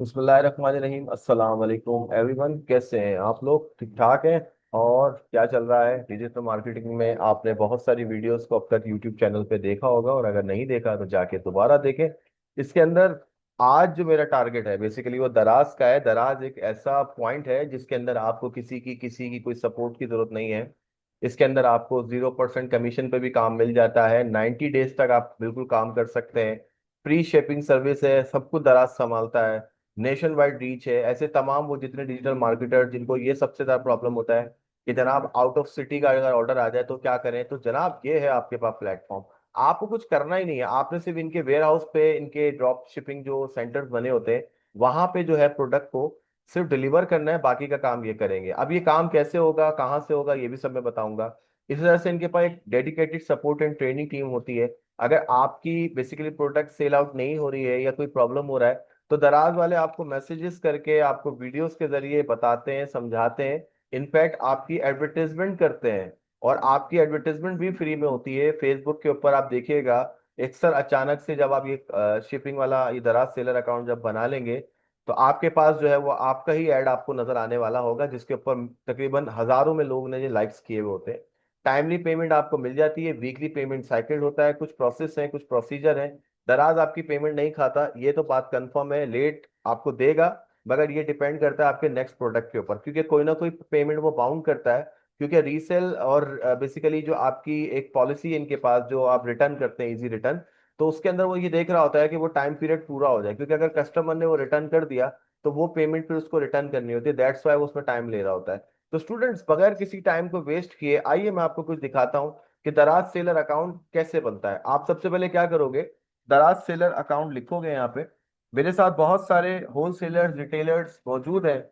बिस्मिल्लाहिर्रहमानिर्रहीम। अस्सलाम वालेकुम एवरीवन, कैसे हैं आप लोग? ठीक ठाक हैं? और क्या चल रहा है डिजिटल मार्केटिंग में? आपने बहुत सारी वीडियोस को अब तक यूट्यूब चैनल पे देखा होगा, और अगर नहीं देखा तो जाके दोबारा देखें। इसके अंदर आज जो मेरा टारगेट है बेसिकली वो दराज का है। दराज एक ऐसा पॉइंट है जिसके अंदर आपको किसी की कोई सपोर्ट की जरूरत नहीं है। इसके अंदर आपको 0% कमीशन पे भी काम मिल जाता है। 90 डेज तक आप बिल्कुल काम कर सकते हैं। फ्री शिपिंग सर्विस है, सब कुछ दराज संभालता है। नेशन वाइड रीच है। ऐसे तमाम वो जितने डिजिटल मार्केटर जिनको ये सबसे ज्यादा प्रॉब्लम होता है कि जनाब आउट ऑफ सिटी का अगर ऑर्डर आ जाए तो क्या करें, तो जनाब ये है आपके पास प्लेटफॉर्म। आपको कुछ करना ही नहीं है, आपने सिर्फ इनके वेयर हाउस पे, इनके ड्रॉप शिपिंग जो सेंटर्स बने होते हैं वहां पे जो है प्रोडक्ट को सिर्फ डिलीवर करना है, बाकी का काम ये करेंगे। अब ये काम कैसे होगा, कहाँ से होगा, ये भी सब मैं बताऊंगा। इस तरह से इनके पास एक dedicated support and training team होती है। अगर आपकी बेसिकली प्रोडक्ट सेल आउट नहीं हो रही है या कोई प्रॉब्लम हो रहा है तो दराज वाले आपको मैसेजेस करके, आपको वीडियोस के जरिए बताते हैं, समझाते हैं। इनफैक्ट आपकी एडवर्टाइजमेंट करते हैं। और आपकी एडवर्टाइजमेंट भी फ्री में होती है फेसबुक के ऊपर। आप देखिएगा अक्सर अचानक से जब आप ये शिपिंग वाला ये दराज सेलर अकाउंट जब बना लेंगे तो आपके पास जो है वो आपका ही ऐड आपको नजर आने वाला होगा, जिसके ऊपर तकरीबन हजारों में लोग ने ये लाइक्स किए हुए होते हैं। टाइमली पेमेंट आपको मिल जाती है। वीकली पेमेंट साइकिल होता है। कुछ प्रोसेस है, कुछ प्रोसीजर है। दराज आपकी पेमेंट नहीं खाता, ये तो बात कंफर्म है। लेट आपको देगा, मगर ये डिपेंड करता है आपके नेक्स्ट प्रोडक्ट के ऊपर, क्योंकि कोई ना कोई पेमेंट वो बाउंड करता है। क्योंकि रीसेल और बेसिकली जो आपकी एक पॉलिसी है इनके पास, जो आप रिटर्न करते हैं इजी रिटर्न, तो उसके अंदर वो ये देख रहा होता है कि वो टाइम पीरियड पूरा हो जाए, क्योंकि अगर कस्टमर ने वो रिटर्न कर दिया तो वो पेमेंट फिर उसको रिटर्न करनी होती है। दैट्स वाई वो उसमें टाइम ले रहा होता है। तो स्टूडेंट्स, बगैर किसी टाइम को वेस्ट किए आइए मैं आपको कुछ दिखाता हूँ कि दराज सेलर अकाउंट कैसे बनता है। आप सबसे पहले क्या करोगे, दराज सेलर अकाउंट लिखोगे यहाँ पे। मेरे साथ बहुत सारे होलसेलर्स रिटेलर्स मौजूद हैं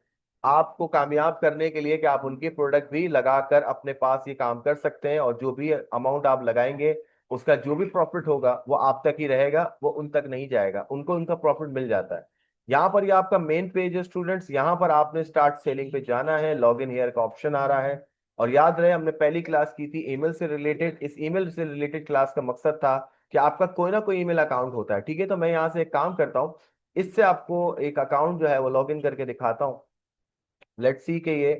आपको कामयाब करने के लिए कि आप उनके प्रोडक्ट भी लगाकर अपने पास ये काम कर सकते हैं, और जो भी अमाउंट आप लगाएंगे उसका जो भी प्रॉफिट होगा वो आप तक ही रहेगा, वो उन तक नहीं जाएगा। उनको उनका प्रॉफिट मिल जाता है। यहाँ पर ये आपका मेन पेज है स्टूडेंट्स। यहाँ पर आपने स्टार्ट सेलिंग पे जाना है। लॉग इन हियर का ऑप्शन आ रहा है। और याद रहे हमने पहली क्लास की थी ईमेल से रिलेटेड। इस ईमेल से रिलेटेड क्लास का मकसद था कि आपका कोई ना कोई ईमेल अकाउंट होता है, ठीक है। तो मैं यहाँ से एक काम करता हूँ, इससे आपको एक अकाउंट जो है वो लॉग इन करके दिखाता हूँ। लेट्स सी कि ये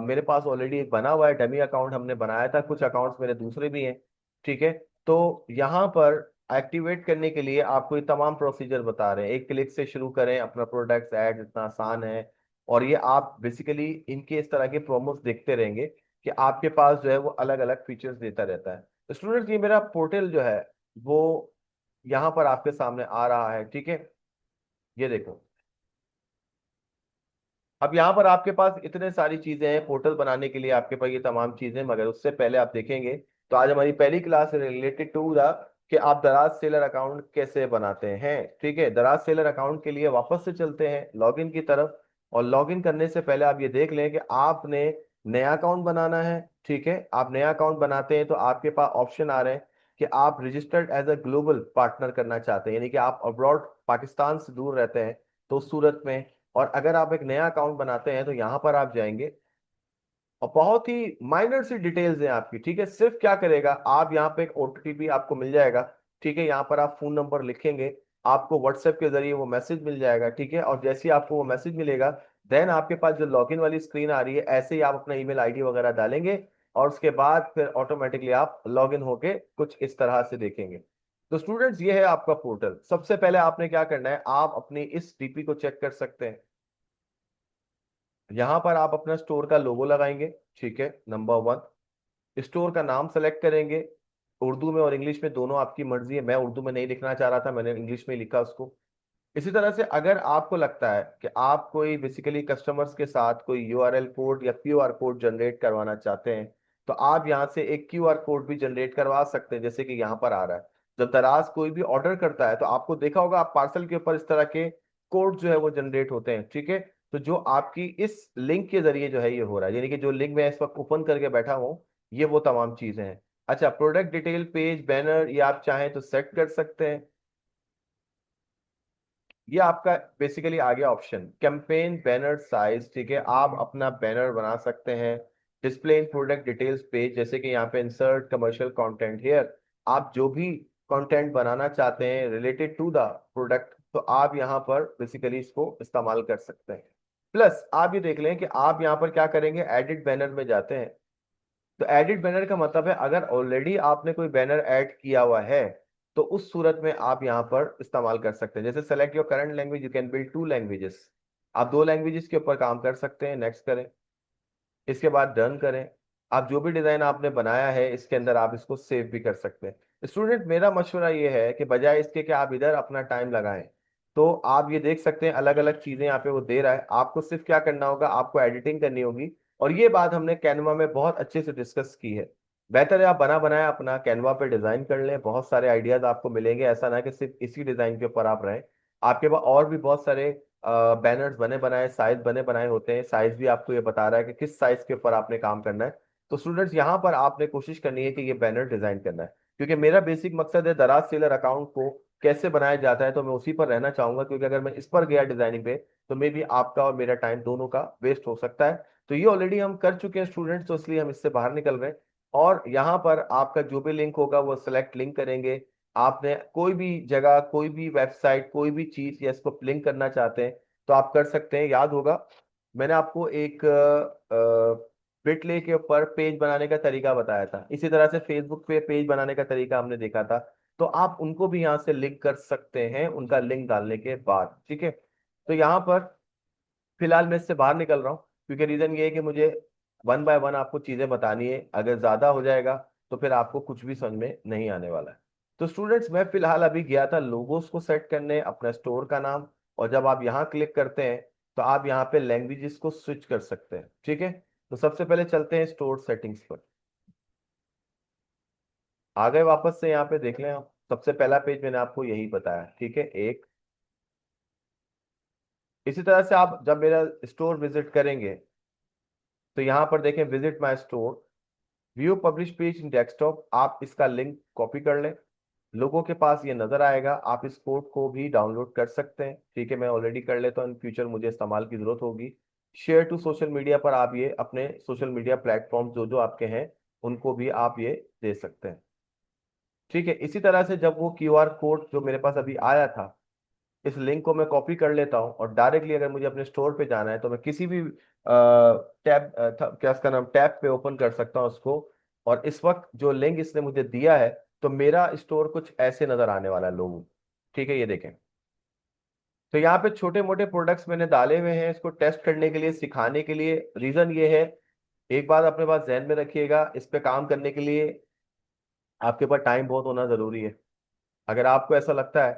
मेरे पास ऑलरेडी एक बना हुआ है, डमी अकाउंट हमने बनाया था। कुछ अकाउंट्स मेरे दूसरे भी हैं, ठीक है। तो यहाँ पर एक्टिवेट करने के लिए आपको ये तमाम प्रोसीजर बता रहे हैं। एक क्लिक से शुरू करें अपना प्रोडक्ट्स ऐड, इतना आसान है। और ये आप बेसिकली इनके इस तरह के प्रोमोस देखते रहेंगे कि आपके पास जो है वो अलग अलग फीचर्स देता रहता है। तो स्टूडेंट्स, ये मेरा पोर्टल जो है वो यहाँ पर आपके सामने आ रहा है, ठीक है। ये देखो, अब यहाँ पर आपके पास इतने सारी चीजें हैं पोर्टल बनाने के लिए, आपके पास ये तमाम चीजें। मगर उससे पहले आप देखेंगे तो आज हमारी पहली क्लास रिलेटेड टू द कि आप दराज सेलर अकाउंट कैसे बनाते हैं, ठीक है। दराज सेलर अकाउंट के लिए वापस से चलते हैं लॉगिन की तरफ। और लॉगिन करने से पहले आप ये देख लें कि आपने नया अकाउंट बनाना है, ठीक है। आप नया अकाउंट बनाते हैं तो आपके पास ऑप्शन आ रहे हैं कि आप registered as a global partner करना चाहते हैं, यानी कि आप अब्रॉड पाकिस्तान से दूर रहते हैं तो उस सूरत में। और अगर आप एक नया अकाउंट बनाते हैं तो यहां पर आप जाएंगे और बहुत ही माइनर सी डिटेल्स हैं आपकी, ठीक है। सिर्फ क्या करेगा, आप यहाँ पे एक ओटीपी आपको मिल जाएगा, ठीक है। यहाँ पर आप फोन नंबर लिखेंगे, आपको व्हाट्सएप के जरिए वो मैसेज मिल जाएगा, ठीक है। और जैसे ही आपको वो मैसेज मिलेगा, देन आपके पास जो लॉगिन वाली स्क्रीन आ रही है, ऐसे ही आप अपना ईमेल आईडी वगैरह डालेंगे और उसके बाद फिर ऑटोमेटिकली आप लॉगिन होके कुछ इस तरह से देखेंगे। तो स्टूडेंट्स, ये है आपका पोर्टल। सबसे पहले आपने क्या करना है, आप अपनी इस डीपी को चेक कर सकते हैं। यहां पर आप अपना स्टोर का लोगो लगाएंगे, ठीक है, नंबर वन। स्टोर का नाम सेलेक्ट करेंगे, उर्दू में और इंग्लिश में दोनों आपकी मर्जी है। मैं उर्दू में नहीं लिखना चाह रहा था, मैंने इंग्लिश में लिखा उसको। इसी तरह से अगर आपको लगता है कि आप कोई बेसिकली कस्टमर्स के साथ कोई यूआरएल कोड या क्यूआर कोड जनरेट करवाना चाहते हैं तो आप यहां से एक क्यूआर कोड भी जनरेट करवा सकते हैं, जैसे कि यहाँ पर आ रहा है। जब दराज कोई भी ऑर्डर करता है तो आपको देखा होगा, आप पार्सल के ऊपर इस तरह के कोड जो है वो जनरेट होते हैं, ठीक है। तो जो आपकी इस लिंक के जरिए जो है ये हो रहा है, यानी कि जो लिंक मैं इस वक्त ओपन करके बैठा हूँ, ये वो तमाम चीजें हैं। अच्छा, प्रोडक्ट डिटेल पेज बैनर ये आप चाहें तो सेट कर सकते हैं। ये आपका बेसिकली आ गया ऑप्शन कैंपेन बैनर साइज, ठीक है। आप अपना बैनर बना सकते हैं। Display in product details page, जैसे कि यहाँ पे इंसर्ट कमर्शियल कंटेंट हियर, आप जो भी कंटेंट बनाना चाहते हैं रिलेटेड टू द प्रोडक्ट, तो आप यहाँ पर बेसिकली इसको इस्तेमाल कर सकते हैं। प्लस आप ये देख लें कि आप यहाँ पर क्या करेंगे, एडिट बैनर में जाते हैं। तो एडिट बैनर का मतलब है अगर ऑलरेडी आपने कोई बैनर ऐड किया हुआ है तो उस सूरत में आप यहाँ पर इस्तेमाल कर सकते हैं। जैसे select your current language, you can build 2 languages. आप 2 लैंग्वेजेस के ऊपर काम कर सकते हैं। नेक्स्ट करें, इसके बाद डन करें। आप जो भी डिजाइन आपने बनाया है इसके अंदर आप इसको सेव भी कर सकते हैं। स्टूडेंट, मेरा मशवरा ये है कि बजाय इसके कि आप इधर अपना टाइम लगाएं, तो आप ये देख सकते हैं अलग अलग चीजें यहाँ पे वो दे रहा है। आपको सिर्फ क्या करना होगा, आपको एडिटिंग करनी होगी। और ये बात हमने कैनवा में बहुत अच्छे से डिस्कस की है। बेहतर है आप बना बनाया अपना कैनवा पे डिजाइन कर लें, बहुत सारे आइडियाज आपको मिलेंगे। ऐसा ना कि सिर्फ इसी डिजाइन के ऊपर आप रहें, आपके पास और भी बहुत सारे बैनर्स बने बनाए, साइज बने बनाए होते हैं। साइज भी आपको ये बता रहा है कि किस साइज के ऊपर आपने काम करना है। तो स्टूडेंट्स, यहाँ पर आपने कोशिश करनी है कि ये बैनर डिजाइन करना है, क्योंकि मेरा बेसिक मकसद है दराज सेलर अकाउंट को कैसे बनाया जाता है, तो मैं उसी पर रहना चाहूंगा। क्योंकि अगर मैं इस पर गया डिजाइनिंग पे तो मे भी आपका और मेरा टाइम दोनों का वेस्ट हो सकता है। तो ये ऑलरेडी हम कर चुके हैं स्टूडेंट्स, तो इसलिए हम इससे बाहर निकल रहे हैं। और यहाँ पर आपका जो भी लिंक होगा वो सिलेक्ट लिंक करेंगे। आपने कोई भी जगह, कोई भी वेबसाइट, कोई भी चीज या इसको लिंक करना चाहते हैं तो आप कर सकते हैं। याद होगा मैंने आपको एक बिटले के ऊपर पेज बनाने का तरीका बताया था, इसी तरह से फेसबुक पे पेज बनाने का तरीका हमने देखा था। तो आप उनको भी यहाँ से लिंक कर सकते हैं उनका लिंक डालने के बाद। ठीक है, तो यहाँ पर फिलहाल मैं इससे बाहर निकल रहा हूँ, क्योंकि रीजन ये है कि मुझे वन बाय वन आपको चीजें बतानी है। अगर ज्यादा हो जाएगा तो फिर आपको कुछ भी समझ में नहीं आने वाला है। तो स्टूडेंट्स, मैं फिलहाल अभी गया था लोगोस को सेट करने, अपना स्टोर का नाम। और जब आप यहाँ क्लिक करते हैं तो आप यहाँ पे लैंग्वेजेस को स्विच कर सकते हैं। ठीक है, तो सबसे पहले चलते हैं स्टोर सेटिंग्स पर। आ गए वापस से यहाँ पे, देख लें आप सबसे पहला पेज मैंने आपको यही बताया। ठीक है, एक इसी तरह से आप जब मेरा स्टोर विजिट करेंगे तो यहाँ पर देखें visit my store, view publish page in desktop. आप इसका लिंक कॉपी कर लें, लोगों के पास ये नजर आएगा। आप इस कोड को भी डाउनलोड कर सकते हैं। ठीक है, मैं ऑलरेडी कर लेता हूँ, इन फ्यूचर मुझे इस्तेमाल की जरूरत होगी। शेयर टू सोशल मीडिया पर आप ये अपने सोशल मीडिया प्लेटफॉर्म जो जो आपके हैं उनको भी आप ये दे सकते हैं। ठीक है, इसी तरह से जब वो क्यूआर कोड जो मेरे पास अभी आया था, इस लिंक को मैं कॉपी कर लेता हूँ और डायरेक्टली अगर मुझे अपने स्टोर पे जाना है तो मैं किसी भी टैब, क्या उसका नाम, टैब पे ओपन कर सकता हूँ उसको। और इस वक्त जो लिंक इसने मुझे दिया है तो मेरा स्टोर कुछ ऐसे नजर आने वाला है लोगों। ठीक है, ये देखें। तो यहाँ पे छोटे मोटे प्रोडक्ट्स मैंने डाले हुए हैं इसको टेस्ट करने के लिए, सिखाने के लिए। रीजन ये है, एक बात अपने पास जहन में रखिएगा, इस पे काम करने के लिए आपके पास टाइम बहुत होना जरूरी है। अगर आपको ऐसा लगता है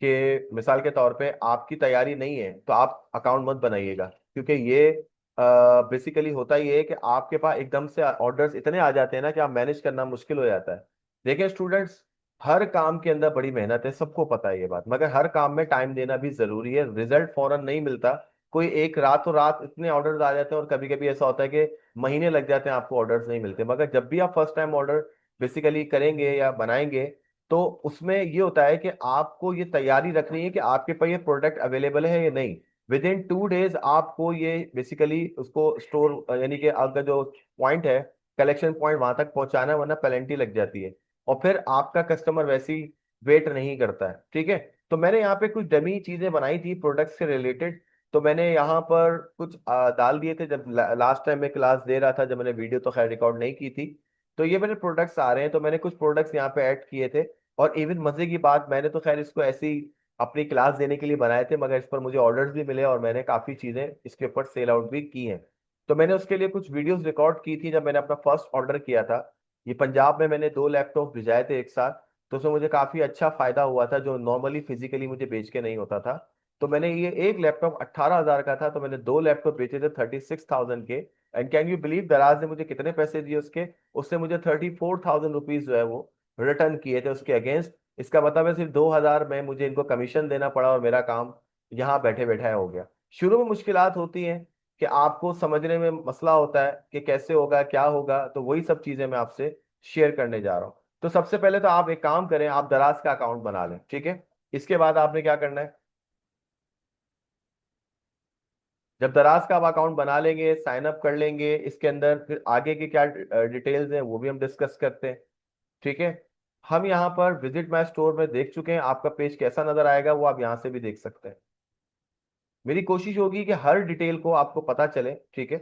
कि मिसाल के तौर पे आपकी तैयारी नहीं है तो आप अकाउंट मत बनाइएगा, क्योंकि ये बेसिकली होता ही है कि आपके पास एकदम से ऑर्डर्स इतने आ जाते हैं ना कि आप मैनेज करना मुश्किल हो जाता है। देखिए स्टूडेंट्स, हर काम के अंदर बड़ी मेहनत है, सबको पता है ये बात, मगर हर काम में टाइम देना भी जरूरी है। रिजल्ट फौरन नहीं मिलता। कोई एक रातों रात इतने ऑर्डर्स आ जाते हैं और कभी कभी ऐसा होता है कि महीने लग जाते हैं आपको ऑर्डर्स नहीं मिलते। मगर जब भी आप फर्स्ट टाइम ऑर्डर बेसिकली करेंगे या बनाएंगे तो उसमें ये होता है कि आपको ये तैयारी रखनी है कि आपके पास ये प्रोडक्ट अवेलेबल है या नहीं। विद इन 2 डेज आपको ये बेसिकली उसको स्टोर, यानी कि आपका जो पॉइंट है, कलेक्शन पॉइंट, वहां तक पहुंचाना है, वरना पेनल्टी लग जाती है। और फिर आपका कस्टमर वैसी वेट नहीं करता है। ठीक है, तो मैंने यहाँ पे कुछ डमी चीजें बनाई थी प्रोडक्ट से रिलेटेड। तो मैंने यहाँ पर कुछ डाल दिए थे जब लास्ट टाइम मैं क्लास दे रहा था, जब मैंने वीडियो तो खैर रिकॉर्ड नहीं की थी। तो ये मेरे प्रोडक्ट्स आ रहे हैं, तो मैंने कुछ प्रोडक्ट्स यहाँ पे ऐड किए थे। और इवन मजे की बात, मैंने तो खैर इसको ऐसी अपनी क्लास देने के लिए बनाए थे, मगर इस पर मुझे ऑर्डर्स भी मिले और मैंने काफी चीजें इसके ऊपर सेल आउट भी की हैं। तो मैंने उसके लिए कुछ वीडियोस रिकॉर्ड की थी जब मैंने अपना फर्स्ट ऑर्डर किया था। ये पंजाब में मैंने 2 लैपटॉप भिजाए थे एक साथ। तो उसमें मुझे काफी अच्छा फायदा हुआ था जो नॉर्मली फिजिकली मुझे बेच के नहीं होता था। तो मैंने ये एक लैपटॉप 18,000 का था, तो मैंने 2 लैपटॉप बेचे थे 36,000 के। एंड कैन यू बिलीव दराज ने मुझे कितने पैसे दिए उसके? उसने मुझे 34,000 रुपीज जो है वो रिटर्न किए थे उसके अगेंस्ट। इसका मतलब है सिर्फ 2,000 में मुझे इनको कमीशन देना पड़ा और मेरा काम यहाँ बैठे बैठा हो गया। शुरू में मुश्किलात होती हैं कि आपको समझने में मसला होता है कि कैसे होगा क्या होगा, तो वही सब चीजें मैं आपसे शेयर करने जा रहा हूँ। तो सबसे पहले तो आप एक काम करें, आप दराज का अकाउंट बना लें। ठीक है, इसके बाद आपने क्या करना है, जब दराज का आप अकाउंट बना लेंगे, साइन अप कर लेंगे इसके अंदर, फिर आगे की क्या डिटेल्स हैं वो भी हम डिस्कस करते हैं। ठीक है, हम यहाँ पर विजिट माई स्टोर में देख चुके हैं, आपका पेज कैसा नजर आएगा वो आप यहाँ से भी देख सकते हैं। मेरी कोशिश होगी कि हर डिटेल को आपको पता चले, ठीक है।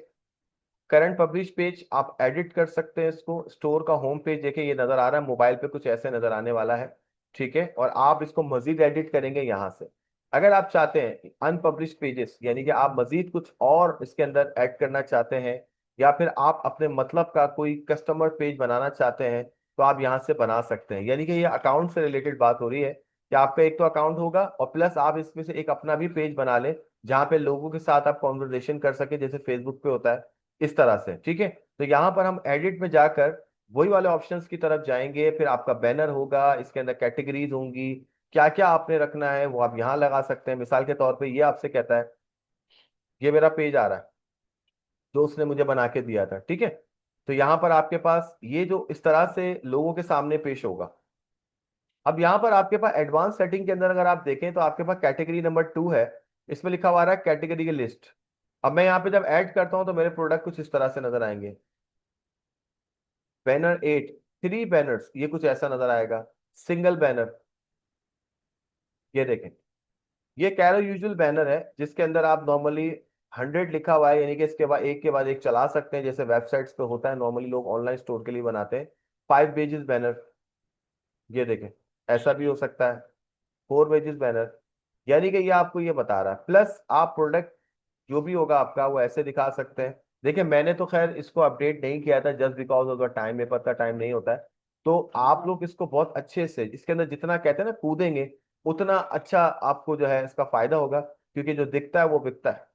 करंट पब्लिश पेज आप एडिट कर सकते हैं इसको। स्टोर का होम पेज देखिए ये नजर आ रहा है, मोबाइल पे कुछ ऐसे नजर आने वाला है, ठीक है। और आप इसको मजीद एडिट करेंगे यहाँ से। अगर आप चाहते हैं अनपब्लिश पेजेस, यानी कि आप मजीद कुछ और इसके अंदर ऐड करना चाहते हैं, या फिर आप अपने मतलब का कोई कस्टमर पेज बनाना चाहते हैं, तो आप यहाँ से बना सकते हैं। यानी कि ये अकाउंट से रिलेटेड बात हो रही है कि आपका एक तो अकाउंट होगा और प्लस आप इसमें से एक अपना भी पेज बना लें, जहाँ पे लोगों के साथ आप कॉन्वर्जेशन कर सके, जैसे फेसबुक पे होता है इस तरह से, ठीक है। तो यहाँ पर हम एडिट में जाकर वही वाले ऑप्शंस की तरफ जाएंगे, फिर आपका बैनर होगा, इसके अंदर कैटेगरीज होंगी, क्या क्या आपने रखना है वो आप यहाँ लगा सकते हैं। मिसाल के तौर पे ये आपसे कहता है, ये मेरा पेज आ रहा है जो उसने मुझे बना के दिया था, ठीक है। तो यहाँ पर आपके पास ये जो इस तरह से लोगों के सामने पेश होगा। अब यहाँ पर आपके पास एडवांस सेटिंग के अंदर अगर आप देखें तो आपके पास कैटेगरी नंबर 2 है, इसमें लिखा हुआ आ रहा है कैटेगरी की लिस्ट। अब मैं यहाँ पे जब ऐड करता हूँ तो मेरे प्रोडक्ट कुछ इस तरह से नजर आएंगे। बैनर 8, 3 बैनर्स, ये कुछ ऐसा नजर आएगा। सिंगल बैनर, ये देखें, ये कैरो यूजुअल बैनर है जिसके अंदर आप नॉर्मली 100 लिखा हुआ है, यानी कि इसके बाद एक के बाद एक चला सकते हैं, जैसे वेबसाइट्स पे होता है, नॉर्मली लोग ऑनलाइन स्टोर के लिए बनाते हैं। 5 पेजेस बैनर, ये देखें, ऐसा भी हो सकता है। 4 पेजेस बैनर, यानी कि ये आपको ये बता रहा है। प्लस आप प्रोडक्ट जो भी होगा आपका वो ऐसे दिखा सकते हैं। देखिए मैंने तो खैर इसको अपडेट नहीं किया था, just because of the time, मेरे पास का टाइम नहीं होता है। तो आप लोग इसको बहुत अच्छे से, इसके अंदर जितना कहते हैं ना कूदेंगे, उतना अच्छा आपको जो है इसका फायदा होगा, क्योंकि जो दिखता है वो बिकता है।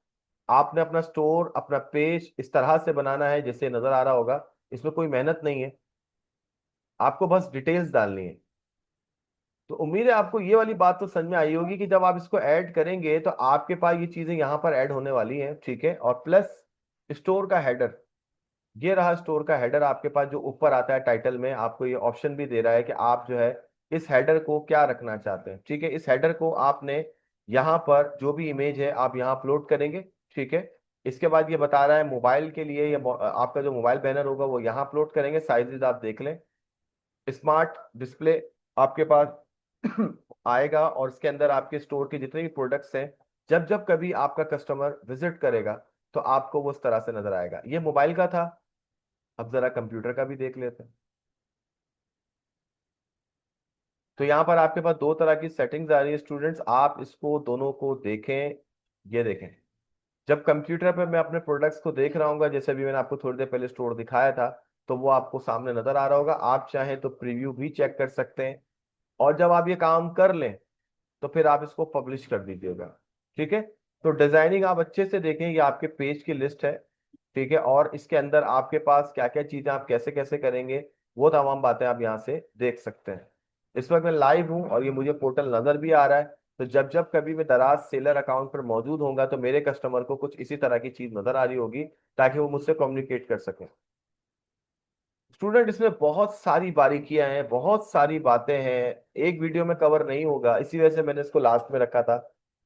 आपने अपना स्टोर, अपना पेज इस तरह से बनाना है जैसे नजर आ रहा होगा, इसमें कोई मेहनत नहीं है, आपको बस डिटेल्स डालनी है। तो उम्मीद है आपको ये वाली बात तो समझ में आई होगी कि जब आप इसको ऐड करेंगे तो आपके पास ये चीजें यहाँ पर ऐड होने वाली हैं, ठीक है। और प्लस स्टोर का हेडर, ये रहा स्टोर का हेडर आपके पास, जो ऊपर आता है टाइटल में, आपको ये ऑप्शन भी दे रहा है कि आप जो है इस हेडर को क्या रखना चाहते हैं, ठीक है। इस हेडर को आपने यहाँ पर जो भी इमेज है आप यहाँ अपलोड करेंगे, ठीक है। इसके बाद ये बता रहा है मोबाइल के लिए, या आपका जो मोबाइल बैनर होगा वो यहाँ अपलोड करेंगे। साइजेस आप देख लें, स्मार्ट डिस्प्ले आपके पास आएगा, और इसके अंदर आपके स्टोर के जितने भी प्रोडक्ट्स हैं, जब जब कभी आपका कस्टमर विजिट करेगा तो आपको वो उस तरह से नजर आएगा। ये मोबाइल का था, अब जरा कंप्यूटर का भी देख लेते हैं। तो यहाँ पर आपके पास दो तरह की सेटिंग्स आ रही है स्टूडेंट्स, आप इसको दोनों को देखें। ये देखें, जब कंप्यूटर पे मैं अपने प्रोडक्ट्स को देख रहा हूँ, जैसे अभी मैंने आपको थोड़ी देर पहले स्टोर दिखाया था, तो वो आपको सामने नजर आ रहा होगा। आप चाहें तो प्रीव्यू भी चेक कर सकते हैं, और जब आप ये काम कर लें तो फिर आप इसको पब्लिश कर दीजिएगा, ठीक है। तो डिजाइनिंग आप अच्छे से देखें, ये आपके पेज की लिस्ट है, ठीक है। और इसके अंदर आपके पास क्या क्या चीजें आप कैसे कैसे करेंगे, वो तमाम बातें आप यहाँ से देख सकते हैं। इस वक्त मैं लाइव हूँ और ये मुझे पोर्टल नजर भी आ रहा है। तो जब जब कभी मैं दराज सेलर अकाउंट पर मौजूद होगा तो मेरे कस्टमर को कुछ इसी तरह की चीज नजर आ रही होगी, ताकि वो मुझसे कम्युनिकेट कर सके। स्टूडेंट इसमें बहुत सारी बारीकियां हैं, बहुत सारी बातें हैं, एक वीडियो में कवर नहीं होगा, इसी वजह से मैंने इसको लास्ट में रखा था।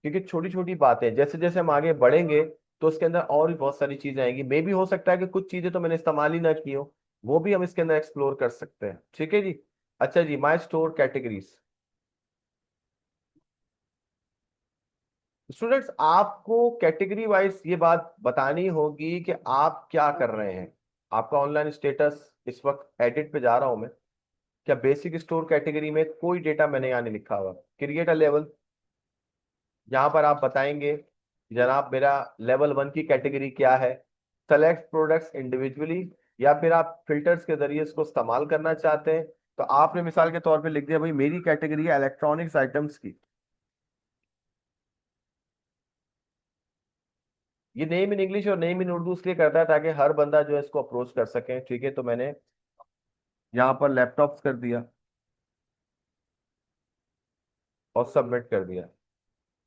क्योंकि छोटी छोटी बातें, जैसे जैसे हम आगे बढ़ेंगे तो उसके अंदर और भी बहुत सारी चीजें आएंगी। मे भी हो सकता है कि कुछ चीजें तो मैंने इस्तेमाल ही ना की हो, वो भी हम इसके अंदर एक्सप्लोर कर सकते हैं, ठीक है जी। अच्छा जी, माई स्टोर कैटेगरीज। स्टूडेंट्स आपको कैटेगरी वाइज ये बात बतानी होगी कि आप क्या कर रहे हैं। आपका ऑनलाइन स्टेटस इस वक्त एडिट पे जा रहा हूं मैं, क्या बेसिक स्टोर कैटेगरी में कोई डेटा मैंने यहाँ नहीं लिखा हुआ। क्रिएट अ लेवल, यहाँ पर आप बताएंगे जनाब मेरा लेवल 1 की कैटेगरी क्या है। सेलेक्ट प्रोडक्ट्स इंडिविजुअली, या फिर आप फिल्टर्स के जरिए इसको इस्तेमाल करना चाहते हैं, तो आपने मिसाल के तौर पे लिख दिया भाई मेरी कैटेगरी है इलेक्ट्रॉनिक्स आइटम्स की। ये नेम इन इंग्लिश और नेम इन उर्दू इसलिए करता है ताकि हर बंदा जो है इसको अप्रोच कर सके, ठीक है। तो मैंने यहाँ पर लैपटॉप्स कर दिया और सबमिट कर दिया।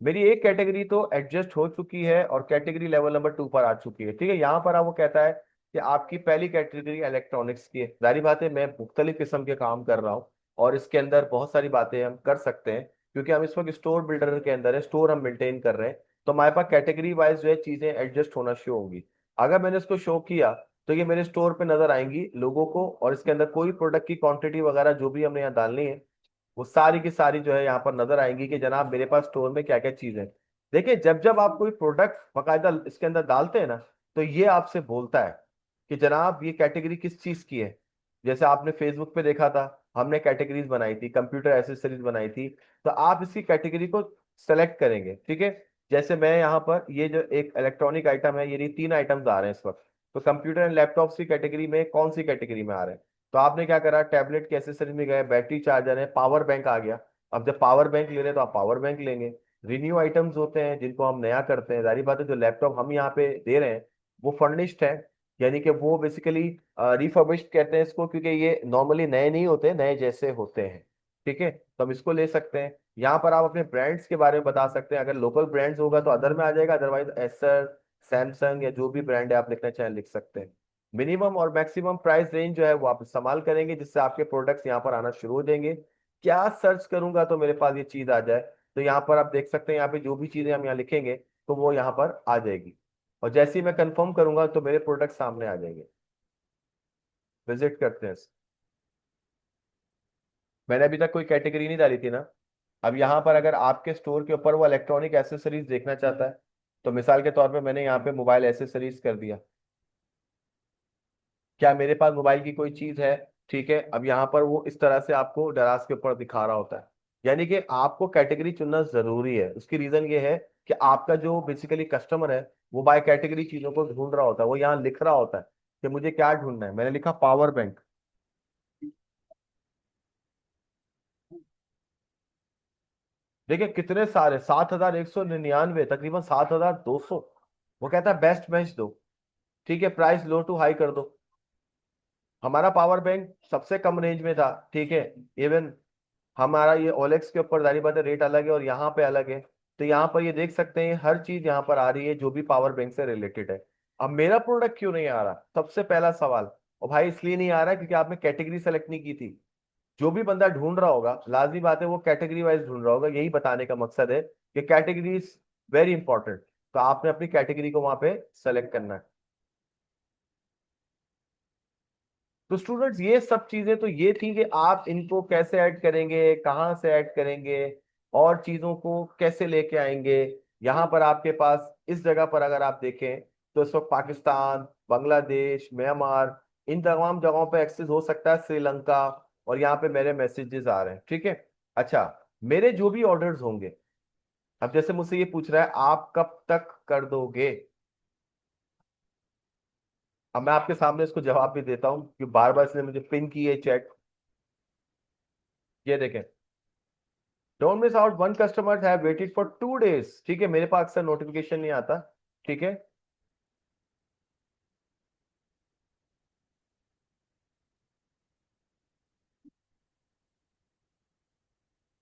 मेरी एक कैटेगरी तो एडजस्ट हो चुकी है और कैटेगरी लेवल नंबर 2 पर आ चुकी है, ठीक है। यहाँ पर आप वो कहता है कि आपकी पहली कैटेगरी इलेक्ट्रॉनिक्स की है। जाहिर बात है मैं मुख्तलिफ किस्म के काम कर रहा हूँ, और इसके अंदर बहुत सारी बातें हम कर सकते हैं, क्योंकि हम इस वक्त स्टोर बिल्डर के अंदर है, स्टोर हम मेंटेन कर रहे हैं। तो हमारे पास कैटेगरी वाइज जो है चीजें एडजस्ट होना शुरू होंगी। अगर मैंने इसको शो किया तो ये मेरे स्टोर पे नजर आएंगी लोगों को, और इसके अंदर कोई प्रोडक्ट की क्वांटिटी वगैरह जो भी हमने यहाँ डालनी है वो सारी की सारी जो है यहाँ पर नजर आएंगी कि जनाब मेरे पास स्टोर में क्या क्या चीज है। देखिए, जब जब आप कोई प्रोडक्ट बकायदा इसके अंदर डालते हैं ना, तो ये आपसे बोलता है कि जनाब ये कैटेगरी किस चीज की है। जैसे आपने फेसबुक पे देखा था, हमने कैटेगरीज बनाई थी, कंप्यूटर एसेसरीज बनाई थी, तो आप इसकी कैटेगरी को सेलेक्ट करेंगे, ठीक है। जैसे मैं यहाँ पर ये जो एक इलेक्ट्रॉनिक आइटम है, ये 3 आइटम्स आ रहे हैं इस वक्त, तो कंप्यूटर एंड लैपटॉप्स की कैटेगरी में कौन सी कैटेगरी में आ रहे हैं। तो आपने क्या करा, टैबलेट के एसेसरी में गए, बैटरी चार्जर है, पावर बैंक आ गया। अब जब पावर बैंक ले रहे हैं तो आप पावर बैंक लेंगे। रिन्यू आइटम्स होते हैं जिनको हम नया करते हैं, जारी बात है जो लैपटॉप हम यहाँ पे दे रहे हैं वो फर्निश्ड है, यानी कि वो बेसिकली रिफर्बिश्ड कहते हैं इसको, क्योंकि ये नॉर्मली नए नहीं होते, नए जैसे होते हैं, ठीक है। तो हम इसको ले सकते हैं। यहाँ पर आप अपने ब्रांड्स के बारे में बता सकते हैं, अगर लोकल ब्रांड्स होगा तो अदर में आ जाएगा, अदरवाइज एसर, सैमसंग या जो भी ब्रांड है आप लिखना चाहें लिख सकते हैं। मिनिमम और मैक्सिमम प्राइस रेंज जो है वो आप इस्तेमाल करेंगे, जिससे आपके प्रोडक्ट्स यहाँ पर आना शुरू हो जाएंगे। क्या सर्च करूंगा तो मेरे पास ये चीज आ जाए, तो यहाँ पर आप देख सकते हैं, यहाँ पे जो भी चीजें हम यहाँ लिखेंगे तो वो यहाँ पर आ जाएगी। और जैसे ही मैं कंफर्म करूंगा तो मेरे प्रोडक्ट सामने आ जाएंगे। विजिट करते हैं। मैंने अभी तक कोई कैटेगरी नहीं डाली थी ना। अब यहाँ पर अगर आपके स्टोर के ऊपर वो इलेक्ट्रॉनिक एसेसरीज देखना चाहता है, तो मिसाल के तौर पे मैंने यहाँ पे मोबाइल एसेसरीज कर दिया। क्या मेरे पास मोबाइल की कोई चीज है, ठीक है। अब यहाँ पर वो इस तरह से आपको दराज के ऊपर दिखा रहा होता है, यानी कि आपको कैटेगरी चुनना जरूरी है। उसकी रीजन ये है कि आपका जो बेसिकली कस्टमर है वो बाय कैटेगरी चीजों को ढूंढ रहा होता है, वो यहाँ लिख रहा होता है कि मुझे क्या ढूंढना है। मैंने लिखा पावर बैंक। देखिए कितने सारे, 7,199, तकरीबन 7,200। वो कहता है बेस्ट मैच दो, ठीक है, प्राइस लो टू हाई कर दो। हमारा पावर बैंक सबसे कम रेंज में था, ठीक है। इवन हमारा ये ओलेक्स के ऊपर जारी बात है रेट अलग है और यहाँ पे अलग है। तो यहाँ पर ये देख सकते हैं हर चीज यहाँ पर आ रही है जो भी पावर बैंक से रिलेटेड है। अब मेरा प्रोडक्ट क्यों नहीं आ रहा, सबसे पहला सवाल। और भाई इसलिए नहीं आ रहा क्योंकि आपने कैटेगरी सेलेक्ट नहीं की थी। जो भी बंदा ढूंढ रहा होगा लाजमी बात है वो कैटेगरी वाइज ढूंढ रहा होगा, यही बताने का मकसद है कि कैटेगरी इज वेरी इंपॉर्टेंट। तो आपने अपनी कैटेगरी को वहां पे सेलेक्ट करना है। तो स्टूडेंट्स ये सब चीजें तो ये थी कि आप इनको कैसे ऐड करेंगे, कहाँ से ऐड करेंगे, और चीजों को कैसे लेके आएंगे। यहाँ पर आपके पास इस जगह पर अगर आप देखें तो इस वक्त पाकिस्तान, बांग्लादेश, म्यांमार, इन तमाम जगहों पे एक्सेस हो सकता है, श्रीलंका। और यहाँ पे मेरे मैसेजेस आ रहे हैं, ठीक है। अच्छा, मेरे जो भी ऑर्डर्स होंगे, अब जैसे मुझसे ये पूछ रहा है आप कब तक कर दोगे। अब मैं आपके सामने इसको जवाब भी देता हूँ कि बार बार इसने मुझे पिन की है चैट। ये देखें, don't miss out, one customer have waited for 2 days, ठीक है। मेरे पास अक्सर नोटिफिकेशन नहीं आता, ठीक है।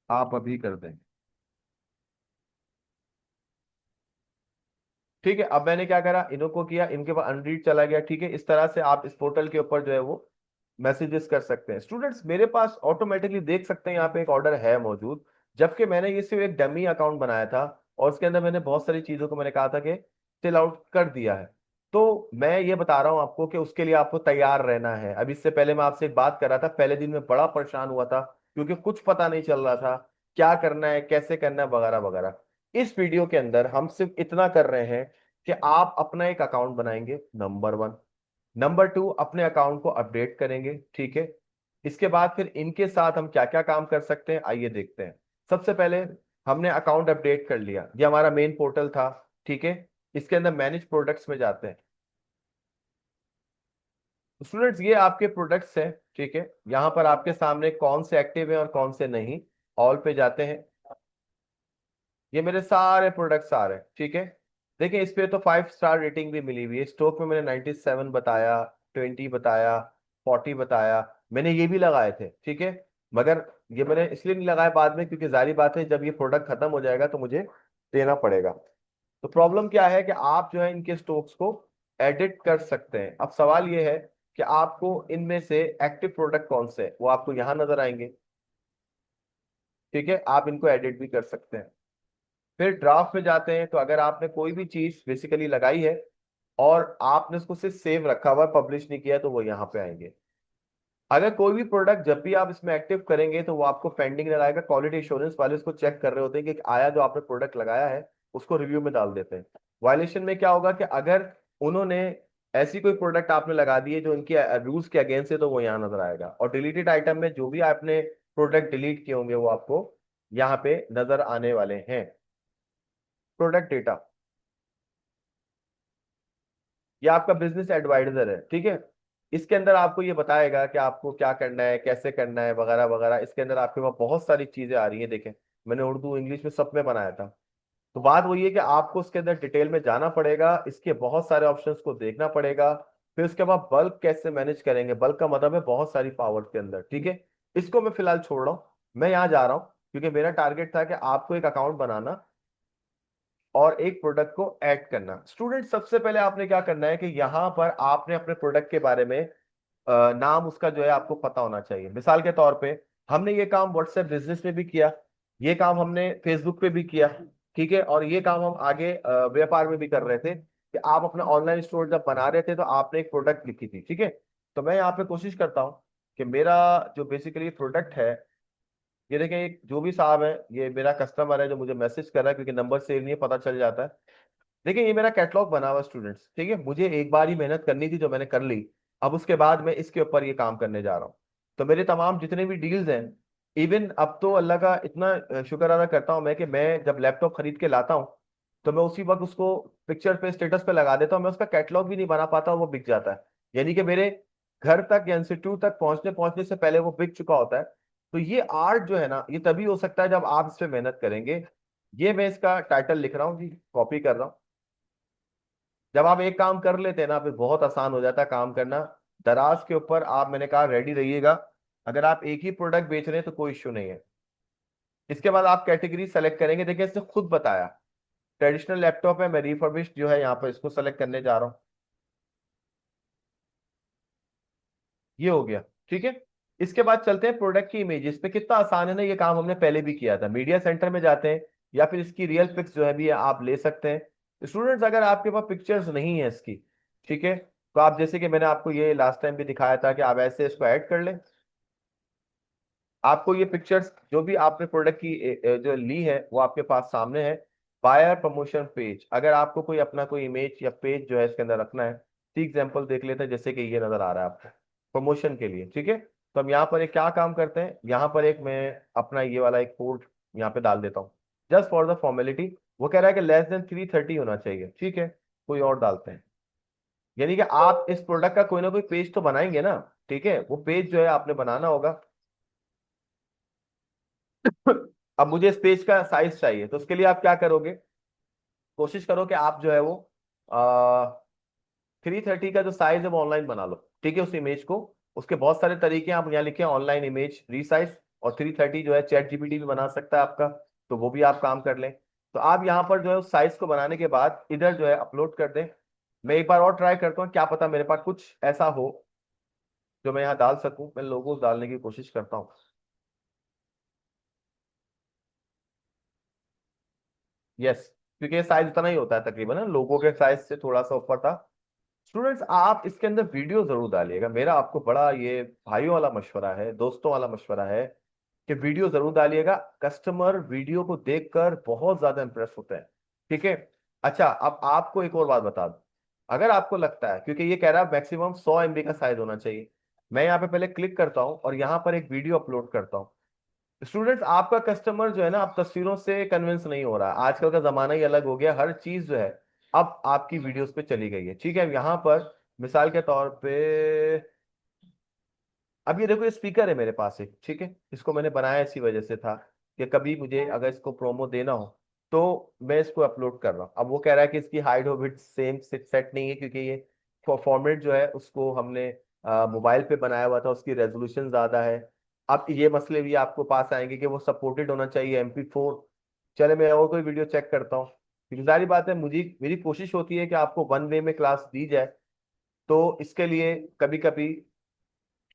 आप अभी कर दें, ठीक है। अब मैंने क्या करा, इनको किया, इनके पास अनरीड चला गया, ठीक है। इस तरह से आप इस पोर्टल के ऊपर जो है वो मैसेजेस कर सकते हैं। स्टूडेंट्स मेरे पास ऑटोमेटिकली देख सकते हैं यहाँ पे एक ऑर्डर है मौजूद, जबकि मैंने ये सिर्फ एक डमी अकाउंट बनाया था, और उसके अंदर मैंने बहुत सारी चीजों को मैंने कहा था कि फिल आउट कर दिया है। तो मैं ये बता रहा हूँ आपको कि उसके लिए आपको तैयार रहना है। अब इससे पहले मैं आपसे एक बात कर रहा था, पहले दिन में बड़ा परेशान हुआ था क्योंकि कुछ पता नहीं चल रहा था क्या करना है, कैसे करना है, वगैरह वगैरह। इस वीडियो के अंदर हम सिर्फ इतना कर रहे हैं कि आप अपना एक अकाउंट बनाएंगे, नंबर 1। नंबर 2, अपने अकाउंट को अपडेट करेंगे, ठीक है। इसके बाद फिर इनके साथ हम क्या क्या काम कर सकते हैं आइए देखते हैं। सबसे पहले हमने अकाउंट अपडेट कर लिया, ये हमारा मेन पोर्टल था, ठीक है। इसके अंदर मैनेज प्रोडक्ट्स में जाते हैं। स्टूडेंट्स ये आपके प्रोडक्ट्स हैं, ठीक है। यहाँ पर आपके सामने कौन से एक्टिव हैं और कौन से नहीं। ऑल पे जाते हैं, ये मेरे सारे प्रोडक्ट्स आ रहे हैं, ठीक है। देखिए इस पे तो 5 स्टार रेटिंग भी मिली हुई है। स्टॉक में मैंने 97 बताया, 20 बताया, 40 बताया, मैंने ये भी लगाए थे, ठीक है। मगर ये मैंने इसलिए नहीं लगाया बाद में क्योंकि जारी बात है जब ये प्रोडक्ट खत्म हो जाएगा तो मुझे देना पड़ेगा। तो प्रॉब्लम क्या है कि आप जो है इनके स्टॉक्स को एडिट कर सकते हैं। अब सवाल ये है कि आपको इनमें से एक्टिव प्रोडक्ट कौन से है वो आपको यहाँ नजर आएंगे, ठीक है। आप इनको एडिट भी कर सकते हैं। फिर ड्राफ्ट में जाते हैं, तो अगर आपने कोई भी चीज बेसिकली लगाई है और आपने उसको सिर्फ सेव रखा हुआ है, पब्लिश नहीं किया है, तो वो यहाँ पे आएंगे। अगर कोई भी प्रोडक्ट जब भी आप इसमें एक्टिव करेंगे तो वो आपको पेंडिंग लगाएगा। क्वालिटी एश्योरेंस वाले उसको चेक कर रहे होते हैं कि आया जो आपने प्रोडक्ट लगाया है उसको रिव्यू में डाल देते हैं। वायलेशन में क्या होगा कि अगर उन्होंने ऐसी कोई प्रोडक्ट आपने लगा दी है जो इनके रूल्स के अगेंस्ट है, तो वो यहाँ नजर आएगा। और डिलीटेड आइटम में जो भी आपने प्रोडक्ट डिलीट किए होंगे वो आपको यहाँ पे नजर आने वाले हैं। प्रोडक्ट डेटा, ये आपका बिजनेस एडवाइजर है, ठीक है। इसके अंदर आपको ये बताएगा कि आपको क्या करना है, कैसे करना है, वगैरह वगैरह। इसके अंदर आपके पास बहुत सारी चीजें आ रही हैं, देखें मैंने उर्दू इंग्लिश में सब में बनाया था। तो बात वही है कि आपको उसके अंदर डिटेल में जाना पड़ेगा, इसके बहुत सारे ऑप्शंस को देखना पड़ेगा। फिर उसके बाद बल्क कैसे मैनेज करेंगे, बल्क का मतलब है बहुत सारी पावर के अंदर, ठीक है। इसको मैं फिलहाल छोड़ रहा हूँ, मैं यहाँ जा रहा हूँ क्योंकि मेरा टारगेट था कि आपको एक अकाउंट बनाना और एक प्रोडक्ट को ऐड करना। स्टूडेंट, सबसे पहले आपने क्या करना है कि यहाँ पर आपने अपने प्रोडक्ट के बारे में नाम उसका जो है आपको पता होना चाहिए। मिसाल के तौर पे हमने ये काम व्हाट्सएप बिजनेस में भी किया, ये काम हमने फेसबुक पे भी किया, ठीक है। और ये काम हम आगे व्यापार में भी कर रहे थे कि आप अपना ऑनलाइन स्टोर जब बना रहे थे तो आपने एक प्रोडक्ट लिखी थी, ठीक है। तो मैं यहाँ पे कोशिश करता हूँ कि मेरा जो बेसिकली प्रोडक्ट है, ये देखें एक जो भी साहब है ये मेरा कस्टमर है जो मुझे मैसेज कर रहा है, क्योंकि नंबर सेव नहीं है, पता चल जाता है। देखिए ये मेरा कैटलॉग बना हुआ स्टूडेंट्स, ठीक है। मुझे एक बार ही मेहनत करनी थी जो मैंने कर ली। अब उसके बाद मैं इसके ऊपर ये काम करने जा रहा हूँ। तो मेरे तमाम जितने भी डील्स हैं, इवन अब तो अल्लाह का इतना शुक्र अदा करता हूँ मैं कि मैं जब लैपटॉप खरीद के लाता हूँ तो मैं उसी वक्त उसको पिक्चर पे स्टेटस पे लगा देता हूँ। मैं उसका कैटलॉग भी नहीं बना पाता, वो बिक जाता है। यानी कि मेरे घर तक या इंस्टीट्यूट तक पहुंचने पहुंचने से पहले वो बिक चुका होता है। तो ये आर्ट जो है ना, ये तभी हो सकता है जब आप इस पे मेहनत करेंगे। ये मैं इसका टाइटल लिख रहा हूँ जी, कॉपी कर रहा हूँ। जब आप एक काम कर लेते हैं ना, फिर बहुत आसान हो जाता है काम करना। दराज के ऊपर आप, मैंने कहा रेडी रहिएगा। अगर आप एक ही प्रोडक्ट बेच रहे हैं तो कोई इश्यू नहीं है। इसके बाद आप कैटेगरी सेलेक्ट करेंगे, देखिए इसने खुद बताया ट्रेडिशनल लैपटॉप है, मैं रिफर्बिश्ड जो है यहाँ पर इसको सेलेक्ट करने जा रहा हूँ। ये हो गया, ठीक है। इसके बाद चलते हैं प्रोडक्ट की इमेजेस पे। कितना आसान है ना, ये काम हमने पहले भी किया था। मीडिया सेंटर में जाते हैं या फिर इसकी रियल पिक्स जो है भी आप ले सकते हैं। स्टूडेंट्स, अगर आपके पास पिक्चर्स नहीं है इसकी, ठीक है, तो आप जैसे कि मैंने आपको ये लास्ट टाइम भी दिखाया था कि आप ऐसे इसको ऐड कर लें। आपको ये पिक्चर्स जो भी आपने प्रोडक्ट की जो ली है वो आपके पास सामने है। बायर प्रमोशन पेज, अगर आपको कोई अपना कोई इमेज या पेज जो है इसके अंदर रखना है, तो एग्जांपल देख लेते हैं। जैसे कि ये नजर आ रहा है आपको प्रमोशन के लिए, ठीक है। तो हम यहाँ पर एक क्या काम करते हैं, यहाँ पर एक मैं अपना ये वाला एक कोड यहाँ पे डाल देता हूँ जस्ट फॉर द फॉर्मेलिटी। वो कह रहा है कि लेस देन 330 होना चाहिए, ठीक है। कोई और डालते हैं। यानी कि आप इस प्रोडक्ट का कोई ना कोई पेज तो बनाएंगे ना, ठीक है। वो पेज जो है आपने बनाना होगा। अब मुझे इस पेज का साइज चाहिए, तो उसके लिए आप क्या करोगे, कोशिश करो कि आप जो है वो 330 का जो साइज है वो ऑनलाइन बना लो, ठीक है, उस इमेज को। उसके बहुत सारे तरीके हैं, आप यहाँ लिखे ऑनलाइन इमेज रीसाइज। और 330 जो है चैट जीपीटी भी बना सकता है आपका, तो वो भी आप काम कर लें। तो आप यहाँ पर जो है उस साइज को बनाने के बाद इधर जो है अपलोड कर दें। मैं एक बार और ट्राई करता हूँ, क्या पता मेरे पास कुछ ऐसा हो जो मैं यहाँ डाल सकूं। मैं लोगोस डालने की कोशिश करता हूँ। यस, क्योंकि ये साइज इतना ही होता है तकरीबन, लोगों के साइज से थोड़ा सा ऊपर था। स्टूडेंट्स, आप इसके अंदर वीडियो जरूर डालिएगा। मेरा आपको बड़ा ये भाइयों वाला मशवरा है, दोस्तों वाला मशवरा है कि वीडियो जरूर डालिएगा। कस्टमर वीडियो को देखकर बहुत ज्यादा इंप्रेस होते हैं, ठीक है। अच्छा, अब आपको एक और बात बता दूं। अगर आपको लगता है, क्योंकि ये कह रहा है मैक्सिमम 100 MB का साइज होना चाहिए, मैं यहाँ पे पहले क्लिक करता हूँ और यहाँ पर एक वीडियो अपलोड करता हूँ। स्टूडेंट्स, आपका कस्टमर जो है ना, आप तस्वीरों से कन्विंस नहीं हो रहा। आजकल का जमाना ही अलग हो गया, हर चीज जो है अब आपकी वीडियोस पे चली गई है, ठीक है। यहाँ पर मिसाल के तौर पे अब ये देखो, ये स्पीकर है मेरे पास एक, ठीक है। इसको मैंने बनाया इसी वजह से था कि कभी मुझे अगर इसको प्रोमो देना हो तो मैं इसको अपलोड कर रहा हूँ। अब वो कह रहा है कि इसकी हाइट और विड्थ सेम सेट नहीं है, क्योंकि ये फॉर्मेट जो है उसको हमने मोबाइल पे बनाया हुआ था, उसकी रेजोल्यूशन ज्यादा है। अब ये मसले भी आपको पास आएंगे कि वो सपोर्टेड होना चाहिए MP4। चले, मैं और कोई वीडियो चेक करता हूँ, क्योंकि जाहिर बात है मुझे मेरी कोशिश होती है कि आपको वन वे में क्लास दी जाए। तो इसके लिए कभी कभी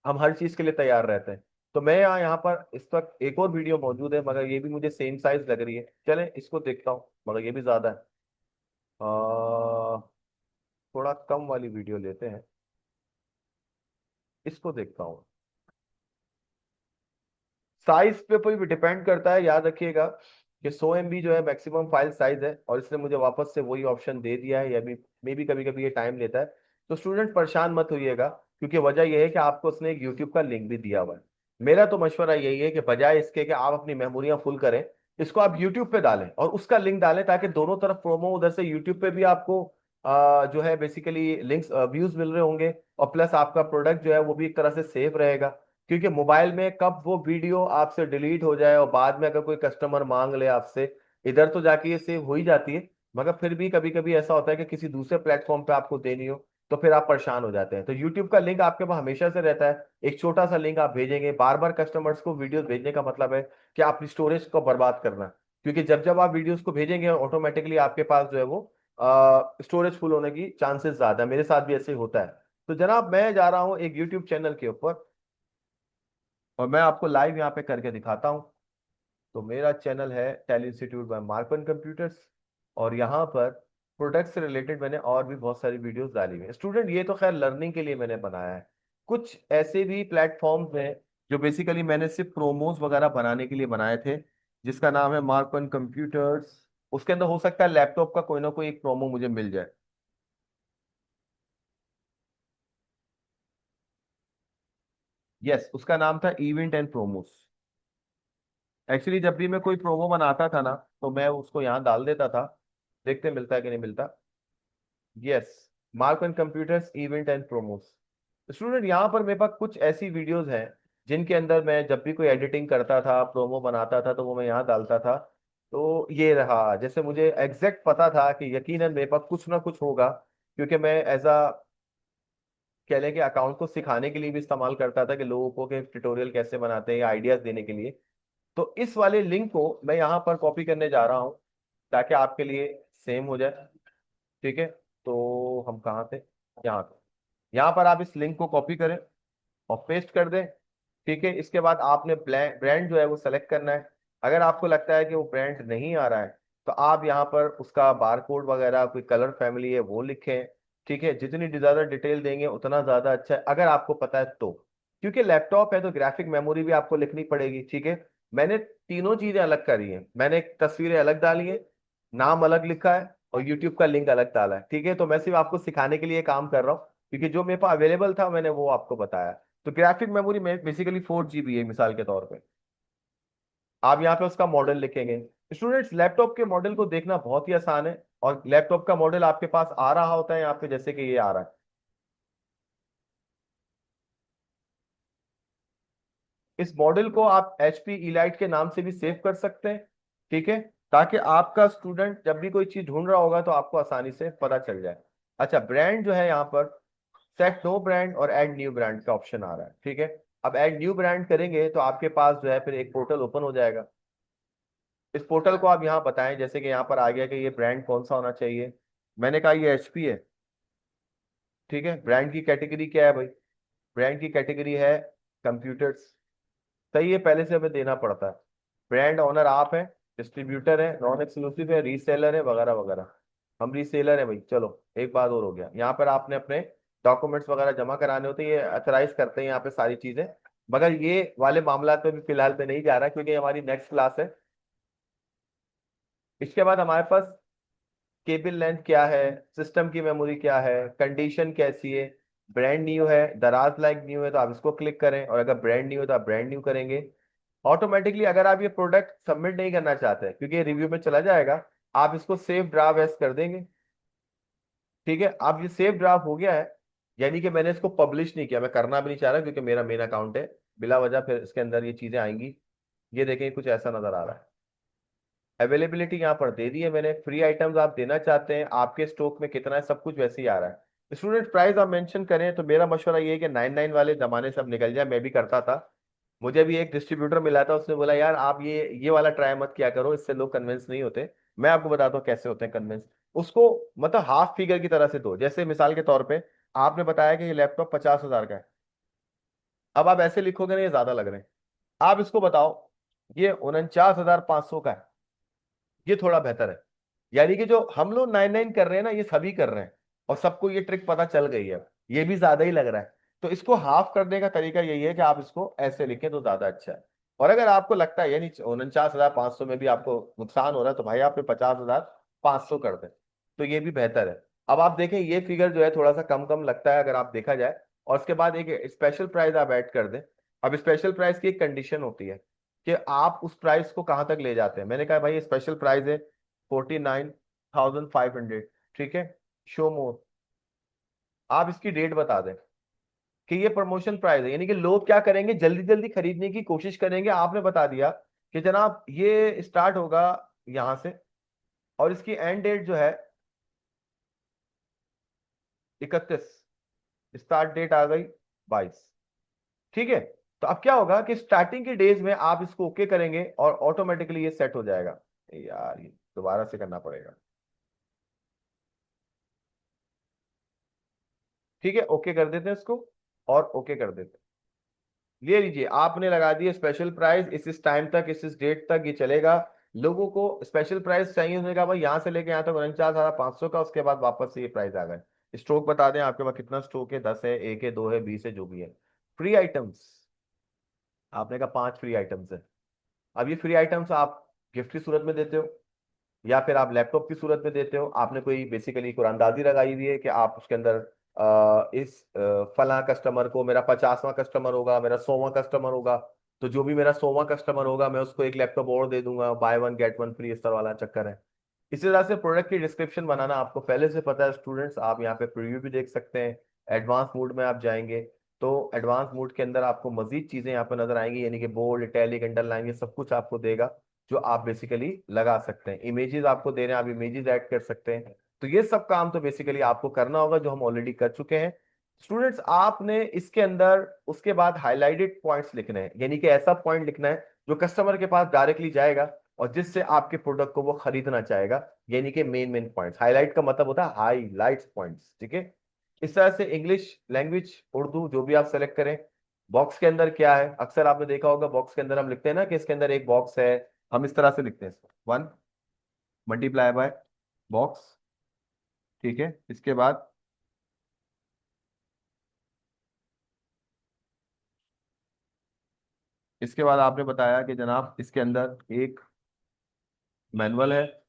हम हर चीज के लिए तैयार रहते हैं। तो मैं यहाँ पर इस वक्त एक और वीडियो मौजूद है, मगर ये भी मुझे सेम साइज लग रही है। चले इसको देखता हूँ, मगर ये भी ज्यादा है। थोड़ा कम वाली वीडियो लेते हैं, इसको देखता हूँ। साइज पे भी डिपेंड करता है, याद रखिएगा कि 100 MB जो है मैक्सिमम फाइल साइज है, और इसने मुझे वापस से वही ऑप्शन दे दिया है, या भी मे भी कभी कभी ये टाइम लेता है। तो स्टूडेंट परेशान मत होइएगा, क्योंकि वजह यह है कि आपको उसने एक यूट्यूब का लिंक भी दिया हुआ है। मेरा तो मशवरा यही है कि बजाय इसके कि आप अपनी मेमोरियां फुल करें, इसको आप यूट्यूब पे डालें और उसका लिंक डालें, ताकि दोनों तरफ प्रोमो, उधर से यूट्यूब पे भी आपको जो है बेसिकली लिंक्स व्यूज मिल रहे होंगे, और प्लस आपका प्रोडक्ट जो है वो भी एक तरह से सेफ रहेगा। क्योंकि मोबाइल में कब वो वीडियो आपसे डिलीट हो जाए और बाद में अगर कोई कस्टमर मांग ले आपसे, इधर तो जाके ये सेव हो ही जाती है, मगर फिर भी कभी कभी ऐसा होता है कि किसी दूसरे प्लेटफॉर्म पे आपको देनी हो, तो फिर आप परेशान हो जाते हैं। तो यूट्यूब का लिंक आपके पास हमेशा से रहता है, एक छोटा सा लिंक आप भेजेंगे, बार बार कस्टमर्स को वीडियोस भेजने का मतलब है कि आप स्टोरेज को बर्बाद करना। क्योंकि जब जब आप वीडियोस को भेजेंगे ऑटोमेटिकली आपके पास जो है वो स्टोरेज फुल होने की चांसेस ज्यादा है। मेरे साथ भी ऐसे ही होता है। तो जनाब मैं जा रहा हूँ एक यूट्यूब चैनल के ऊपर, और मैं आपको लाइव यहाँ पे करके दिखाता हूँ। तो मेरा चैनल है tele institute bye Markan computers, और यहाँ पर प्रोडक्ट से रिलेटेड मैंने और भी बहुत सारी वीडियोस डाली हुई है। स्टूडेंट ये तो खैर लर्निंग के लिए मैंने बनाया है, कुछ ऐसे भी प्लेटफॉर्म्स हैं जो बेसिकली मैंने सिर्फ प्रोमोज वगैरह बनाने के लिए बनाए थे, जिसका नाम है मार्कन कंप्यूटर्स। उसके अंदर हो सकता है लैपटॉप का कोई ना कोई एक प्रोमो मुझे मिल जाए। यस, उसका नाम था इवेंट एंड प्रोमोस। एक्चुअली जब भी मैं कोई प्रोमो बनाता था ना, तो मैं उसको यहाँ डाल देता था, देखते मिलता है कि नहीं मिलता। Yes, mark on computers event and promos. Student यहाँ पर मेरे पास कुछ ऐसी वीडियोस हैं जिनके अंदर मैं जब भी कोई एडिटिंग करता था, प्रोमो बनाता था, तो वो मैं यहाँ डालता था। तो ये रहा, जैसे मुझे एग्जैक्ट पता था कि यकीनन मेरे पास कुछ ना कुछ होगा, क्योंकि मैं एज अ कह लें कि अकाउंट को सिखाने के लिए भी इस्तेमाल करता था, कि लोगों को के ट्यूटोरियल कैसे बनाते हैं या आइडियाज देने के लिए। तो इस वाले लिंक को मैं यहाँ पर कॉपी करने जा रहा हूँ, ताकि आपके लिए सेम हो जाए। ठीक है, तो हम कहाँ थे, यहाँ पे। यहाँ पर आप इस लिंक को कॉपी करें और पेस्ट कर दें। ठीक है, इसके बाद आपने ब्रांड जो है वो सेलेक्ट करना है। अगर आपको लगता है कि वो ब्रांड नहीं आ रहा है, तो आप यहाँ पर उसका बार कोड वगैरह, कोई कलर फैमिली है वो लिखें। ठीक है, जितनी ज्यादा डिटेल देंगे उतना ज्यादा अच्छा है, अगर आपको पता है तो। क्योंकि लैपटॉप है तो ग्राफिक मेमोरी भी आपको लिखनी पड़ेगी। ठीक है, मैंने तीनों चीजें अलग करी हैं, मैंने तस्वीरें अलग डाली है, नाम अलग लिखा है, और यूट्यूब का लिंक अलग डाला है। ठीक है, तो मैं सिर्फ आपको सिखाने के लिए काम कर रहा हूँ, क्योंकि जो मेरे पास अवेलेबल था मैंने वो आपको बताया। तो ग्राफिक मेमोरी में बेसिकली 4 GB है मिसाल के तौर पे। आप यहाँ पे उसका मॉडल लिखेंगे। स्टूडेंट्स, लैपटॉप के मॉडल को देखना बहुत ही आसान है, और लैपटॉप का मॉडल आपके पास आ रहा होता है यहाँ पे, जैसे कि ये आ रहा है। इस मॉडल को आप HP इलाइट के नाम से भी सेव कर सकते हैं। ठीक है, ताकि आपका स्टूडेंट जब भी कोई चीज ढूंढ रहा होगा तो आपको आसानी से पता चल जाए। अच्छा, ब्रांड जो है यहाँ पर सेट नो ब्रांड और ऐड न्यू ब्रांड का ऑप्शन आ रहा है। ठीक है, अब ऐड न्यू ब्रांड करेंगे तो आपके पास जो है फिर एक पोर्टल ओपन हो जाएगा। इस पोर्टल को आप यहाँ बताएं, जैसे कि यहाँ पर आ गया कि ये ब्रांड कौन सा होना चाहिए। मैंने कहा ये HP है। ठीक है, ब्रांड की कैटेगरी क्या है भाई, ब्रांड की कैटेगरी है कंप्यूटर्स। सही है, पहले से हमें देना पड़ता है। ब्रांड ओनर आप हैं, डिस्ट्रीब्यूटर है, नॉन एक्सक्लूसिव है, रीसेलर है, वगैरह वगैरह। हम रीसेलर है भाई। चलो, एक बात और हो गया, यहाँ पर आपने अपने डॉक्यूमेंट्स वगैरह जमा कराने होते हैं, ये अथराइज करते हैं यहाँ पे सारी चीजें। मगर ये वाले मामला पे भी फिलहाल पे नहीं जा रहा, क्योंकि हमारी नेक्स्ट क्लास है। इसके बाद हमारे पास केबल लेंथ क्या है, सिस्टम की मेमोरी क्या है, कंडीशन कैसी है। ब्रांड न्यू है, दराज लाइक न्यू है, तो आप इसको क्लिक करें, और अगर ब्रांड न्यू है तो आप ब्रांड न्यू करेंगे। ऑटोमेटिकली अगर आप ये प्रोडक्ट सबमिट नहीं करना चाहते क्योंकि ये रिव्यू में चला जाएगा, आप इसको सेव ड्राफ्ट एज कर देंगे। ठीक है, अब ये सेव ड्राफ्ट हो गया है, यानी कि मैंने इसको पब्लिश नहीं किया, मैं करना भी नहीं चाह रहा, क्योंकि मेरा मेन अकाउंट है। बिला वजह फिर इसके अंदर ये चीजें आएंगी। ये देखें, कुछ ऐसा नजर आ रहा है। अवेलेबिलिटी यहाँ पर दे दी है मैंने, फ्री आइटम्स आप देना चाहते हैं, आपके स्टॉक में कितना है, सब कुछ वैसे ही आ रहा है। स्टूडेंट, प्राइस आप मेंशन करें, तो मेरा मशवरा ये है कि 99 वाले जमाने से अब निकल जाए, मैं भी करता था। मुझे भी एक डिस्ट्रीब्यूटर मिला था, उसने बोला यार आप ये वाला ट्राई मत किया करो, इससे लोग कन्विंस नहीं होते। मैं आपको बताता हूँ कैसे होते हैं कन्विंस। उसको मतलब हाफ फिगर की तरह से दो, जैसे मिसाल के तौर पे आपने बताया कि ये लैपटॉप 50,000 का है। अब आप ऐसे लिखोगे ना, ये ज्यादा लग रहे हैं, आप इसको बताओ ये 49,500 का है, ये थोड़ा बेहतर है। यानी कि जो हम लोग 99 कर रहे हैं ना, ये सभी कर रहे हैं। और सबको ये ट्रिक पता चल गई है, ये भी ज्यादा ही लग रहा है। तो इसको हाफ करने का तरीका यही है कि आप इसको ऐसे लिखें तो ज्यादा अच्छा है। और अगर आपको लगता है यानी 49,500 में भी आपको नुकसान हो रहा है, तो भाई आप 50,500 कर दें, तो ये भी बेहतर है। अब आप देखें ये फिगर जो है थोड़ा सा कम कम लगता है अगर आप देखा जाए, और उसके बाद एक स्पेशल प्राइस आप ऐड कर दें। अब स्पेशल प्राइस की एक कंडीशन होती है कि आप उस प्राइस को कहां तक ले जाते हैं। मैंने कहा भाई स्पेशल प्राइस है 49,500, ठीक है, शो मोर, आप इसकी डेट बता दें कि ये प्रमोशन प्राइस है, यानी कि लोग क्या करेंगे, जल्दी जल्दी खरीदने की कोशिश करेंगे। आपने बता दिया कि जनाब ये स्टार्ट होगा यहां से, और इसकी एंड डेट जो है 31, स्टार्ट डेट आ गई 22, ठीक है। तो अब क्या होगा कि स्टार्टिंग के डेज में आप इसको ओके करेंगे और ऑटोमेटिकली ये सेट हो जाएगा। यार ये दोबारा से करना पड़ेगा, ठीक है, ओके कर देते हैं इसको, और ओके कर देते हैं। ले लीजिए, आपने लगा दिए स्पेशल प्राइस, इस टाइम तक, इस डेट तक ये चलेगा। लोगों को स्पेशल प्राइस चाहिए, उसने कहा भाई यहाँ से लेके यहाँ तक 49,500 का, उसके बाद वापस से ये प्राइस आ गए। स्टॉक बता दें आपके पास कितना स्टॉक है, 10 है, 1 है, 2 है, 20 है, जो भी है। फ्री आइटम्स, आपने कहा 5 फ्री आइटम्स है। अब ये फ्री आइटम्स आप गिफ्ट की सूरत में देते हो, या फिर आप लैपटॉप की सूरत में देते हो। आपने कोई बेसिकली कुरानदाजी लगाई हुई है कि आप उसके अंदर इस फला कस्टमर को, मेरा 50वां कस्टमर होगा, मेरा 100वां कस्टमर होगा, तो जो भी मेरा 100वां कस्टमर होगा मैं उसको एक लैपटॉप और दे दूंगा, by one get one free, इस तरह वाला चक्कर है। इसी तरह से प्रोडक्ट की डिस्क्रिप्शन बनाना आपको पहले से पता है स्टूडेंट्स, आप यहाँ पे प्रीव्यू भी देख सकते हैं। एडवांस मोड में आप जाएंगे तो एडवांस मोड के अंदर आपको मजीद चीजें यहाँ पे नजर आएंगी, यानी कि बोल्ड, इटैलिक, अंडरलाइन, ये सब कुछ आपको देगा, जो आप बेसिकली लगा सकते हैं। इमेजेस आपको दे रहे हैं, आप इमेजेस ऐड कर सकते हैं। तो ये सब काम तो बेसिकली आपको करना होगा, जो हम ऑलरेडी कर चुके हैं। स्टूडेंट्स आपने इसके अंदर उसके बाद हाईलाइटेड पॉइंट्स लिखने हैं, यानी कि ऐसा पॉइंट लिखना है जो कस्टमर के पास डायरेक्टली जाएगा और जिससे आपके प्रोडक्ट को वो खरीदना चाहेगा, यानी कि मेन मेन पॉइंट्स। हाईलाइट का मतलब होता है हाईलाइट्स पॉइंट्स, ठीक है। इस तरह से इंग्लिश लैंग्वेज, उर्दू, जो भी आप सेलेक्ट करें। बॉक्स के अंदर क्या है, अक्सर आपने देखा होगा बॉक्स के अंदर हम लिखते हैं ना कि इसके अंदर एक बॉक्स है, हम इस तरह से लिखते हैं इसको 1 मल्टीप्लाई बाय बॉक्स, ठीक है। इसके बाद आपने बताया कि जनाब इसके अंदर एक मैनुअल है।